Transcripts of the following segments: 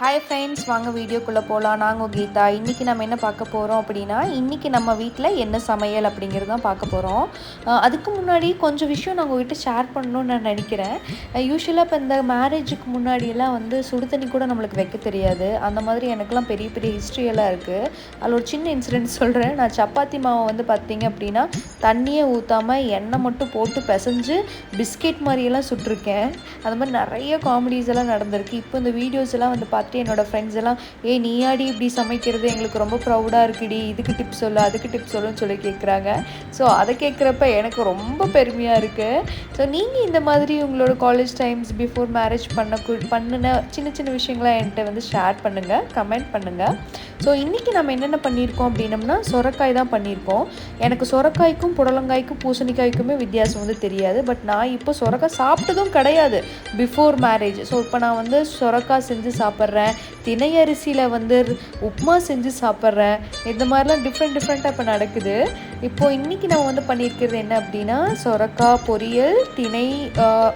Hi friends, வாங்க வீடியோக்குள்ளே போகலாம். நாங்கள் கீதா. இன்றைக்கி நம்ம என்ன பார்க்க போகிறோம் அப்படின்னா, இன்றைக்கி நம்ம வீட்டில் என்ன சமையல் அப்படிங்கிறது தான் பார்க்க போகிறோம். அதுக்கு முன்னாடி கொஞ்சம் விஷயம் நான் உங்கள்கிட்ட ஷேர் பண்ணணும்னு நான் நினைக்கிறேன். யூஸ்வலாக இப்போ இந்த மேரேஜுக்கு முன்னாடியெல்லாம் சுடு தண்ணி கூட நம்மளுக்கு வைக்க தெரியாது. அந்த மாதிரி எனக்குலாம் பெரிய பெரிய ஹிஸ்ட்ரியெல்லாம் இருக்குது. அதில் ஒரு சின்ன இன்சிடென்ட் சொல்கிறேன். நான் சப்பாத்தி மாவை பார்த்திங்க அப்படின்னா தண்ணியே ஊற்றாமல் எண்ணெய் மட்டும் போட்டு பிசைஞ்சு பிஸ்கெட் மாதிரியெல்லாம் சுட்டிருக்கேன். அந்த மாதிரி நிறைய காமெடிஸ் எல்லாம் நடந்திருக்கு. இப்போ இந்த வீடியோஸ் எல்லாம் பார்த்து என்னோடய ஃப்ரெண்ட்ஸ் எல்லாம் நீயாடி இப்படி சமைக்கிறது எங்களுக்கு ரொம்ப ப்ரௌடாக இருக்குடி, இதுக்கு டிப்ஸ் சொல்லு அதுக்கு டிப்ஸ் சொல்லுன்னு சொல்லி கேட்குறாங்க. ஸோ அதை கேட்குறப்ப எனக்கு ரொம்ப பெருமையாக இருக்குது. ஸோ நீங்கள் இந்த மாதிரி உங்களோட காலேஜ் டைம்ஸ் பிஃபோர் மேரேஜ் பண்ணின சின்ன சின்ன விஷயங்களாம் என்கிட்ட ஷேர் பண்ணுங்கள், கமெண்ட் பண்ணுங்கள். ஸோ இன்றைக்கி நம்ம என்னென்ன பண்ணியிருக்கோம் அப்படின்னம்னா சொரக்காய் தான் பண்ணியிருக்கோம். எனக்கு சொரக்காய்க்கும் புடலங்காய்க்கும் பூசணிக்காய்க்குமே வித்தியாசம் தெரியாது. பட் நான் இப்போ சொரக்காய் சாப்பிட்டதும் கிடையாது பிஃபோர் மேரேஜ். ஸோ இப்போ நான் சொரக்காய் செஞ்சு சாப்பிட்றேன், தினை அரிசியில் உப்புமா செஞ்சு சாப்பிட்றேன். இந்த மாதிரிலாம் டிஃப்ரெண்ட்டாக இப்போ நடக்குது. இப்போது இன்றைக்கி நம்ம பண்ணியிருக்கிறது என்ன அப்படின்னா சொரக்காய் பொரியல், தினை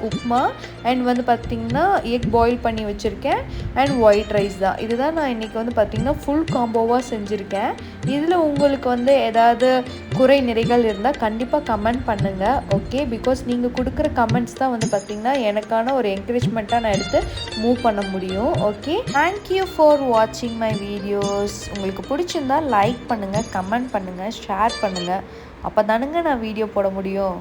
உப்புமா அண்ட் பார்த்திங்கன்னா எக் பாயில் பண்ணி வச்சுருக்கேன் அண்ட் ஒயிட் ரைஸ் தான். இதுதான் நான் இன்றைக்கி பார்த்திங்கன்னா ஃபுல் காம்போவாக செஞ்சுருக்கேன். இதில் உங்களுக்கு ஏதாவது குறை நிறைகள் இருந்தால் கண்டிப்பாக கமெண்ட் பண்ணுங்கள். ஓகே, பிகாஸ் நீங்கள் கொடுக்குற கமெண்ட்ஸ் தான் பார்த்திங்கன்னா எனக்கான ஒரு என்கரேஜ்மெண்ட்டாக நான் எடுத்து மூவ் பண்ண முடியும். ஓகே, தேங்க்யூ ஃபார் வாட்சிங் மை வீடியோஸ். உங்களுக்கு பிடிச்சிருந்தால் லைக் பண்ணுங்கள், கமெண்ட் பண்ணுங்கள், ஷேர் பண்ணுங்கள். அப்போ தானுங்க நான் வீடியோ போட முடியும்.